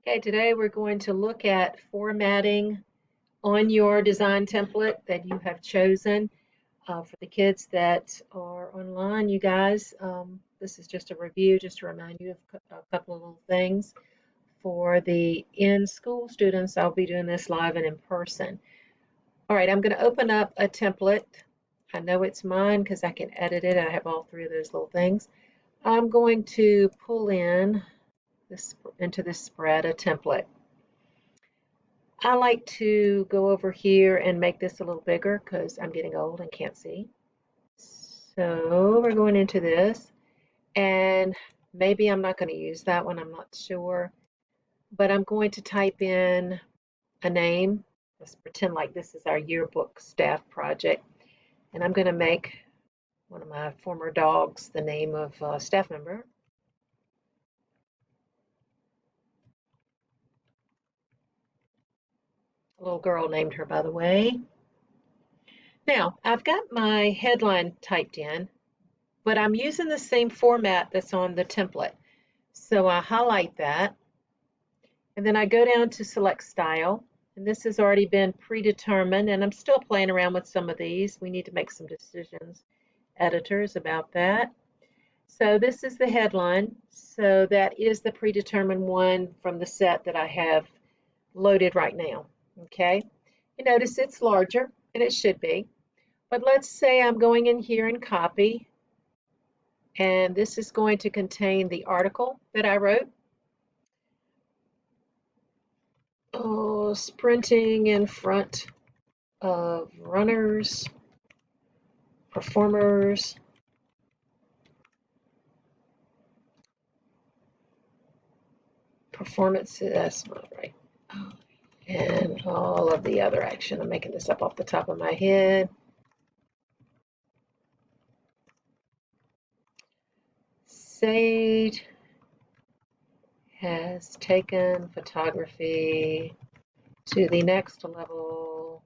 Okay, today we're going to look at formatting on your design template that you have chosen. For the kids that are online, you guys, this is just a review, just to remind you of a couple of little things. For the in-school students, I'll be doing this live and in person. All right, I'm going to open up a template. I know it's mine because I can edit it. I have all three of those little things. I'm going to pull in this into this spread a template. I like to go over here and make this a little bigger because I'm getting old and can't see. So we're going into this, and maybe I'm not going to use that one, I'm not sure, but I'm going to type in a name. Let's pretend like this is our yearbook staff project, and I'm going to make one of my former dogs the name of a staff member. A little girl named her, by the way. Now, I've got my headline typed in, but I'm using the same format that's on the template. So I highlight that, and then I go down to select style, and this has already been predetermined, and I'm still playing around with some of these. We need to make some decisions, editors, about that. So this is the headline. So that is the predetermined one from the set that I have loaded right now. Okay, you notice it's larger, and it should be. But let's say I'm going in here and copy, and this is going to contain the article that I wrote. Oh, sprinting in front of runners, performers, performances, that's not right, and all of the other action. I'm making this up off the top of my head. Sage has taken photography to the next level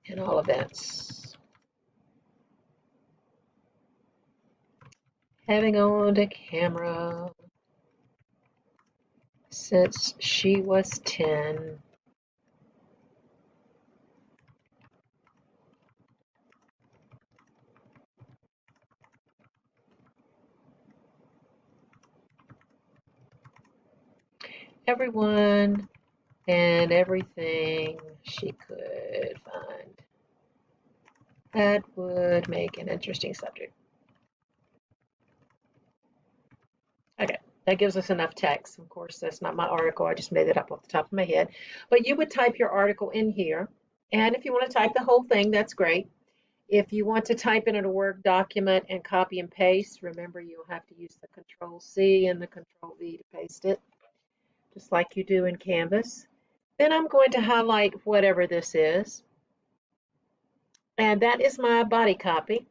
in all events. Having owned a camera since she was 10. Everyone and everything she could find. That would make an interesting subject. Okay, that gives us enough text. Of course, that's not my article. I just made it up off the top of my head. But you would type your article in here. And if you want to type the whole thing, that's great. If you want to type it in a Word document and copy and paste, remember you'll have to use the Control C and the Control V to paste it, just like you do in Canvas. Then I'm going to highlight whatever this is. And that is my body copy.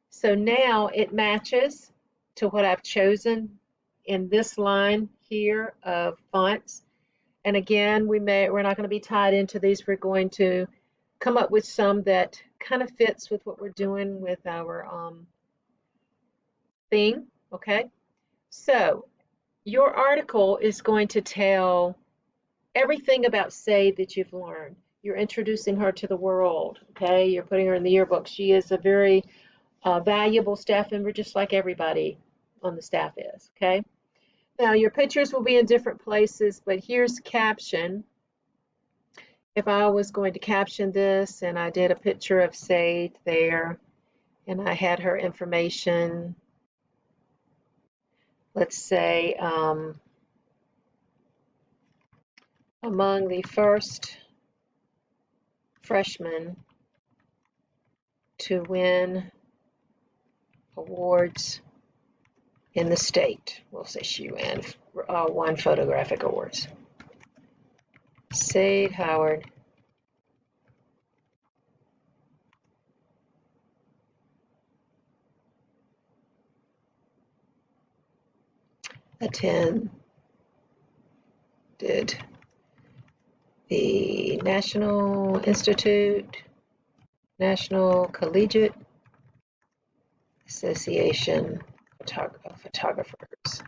So now it matches to what I've chosen in this line here of fonts. And again, we're not going to be tied into these. We're going to come up with some that kind of fits with what we're doing with our theme. Okay, so your article is going to tell everything about Sade that you've learned. You're introducing her to the world. Okay, you're putting her in the yearbook. She is a very valuable staff member, just like everybody on the staff is. Okay, now your pictures will be in different places, but here's caption. If I was going to caption this and I did a picture of Sade there and I had her information, let's say among the first freshmen to win awards in the state. We'll say she won photographic awards. Sade Howard attended the National Collegiate Association of Photographers.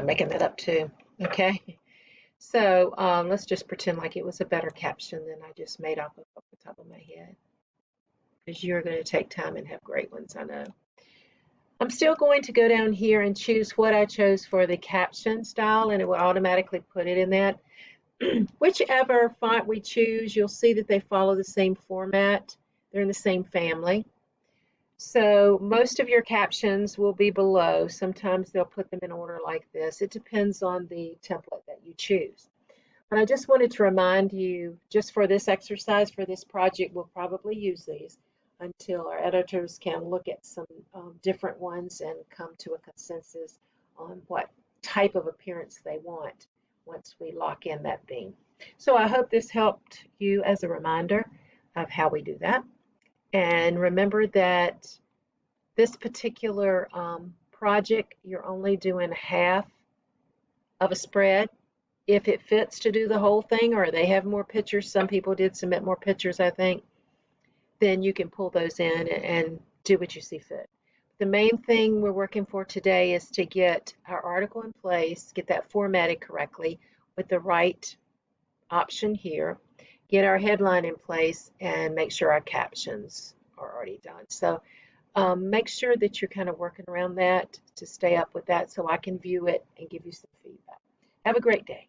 of making that up too. Okay. So let's just pretend like it was a better caption than I just made up off the top of my head, because you're going to take time and have great ones, I know. I'm still going to go down here and choose what I chose for the caption style, and it will automatically put it in that. Whichever font we choose, you'll see that they follow the same format. They're in the same family. So most of your captions will be below. Sometimes they'll put them in order like this. It depends on the template that you choose. But I just wanted to remind you, just for this exercise, for this project, we'll probably use these until our editors can look at some different ones and come to a consensus on what type of appearance they want once we lock in that theme. So I hope this helped you as a reminder of how we do that. And remember that this particular project, you're only doing half of a spread. If it fits to do the whole thing, or they have more pictures, some people did submit more pictures, I think, then you can pull those in and do what you see fit. The main thing we're working for today is to get our article in place, get that formatted correctly with the right option here, get our headline in place, and make sure our captions are already done. So make sure that you're kind of working around that to stay up with that so I can view it and give you some feedback. Have a great day.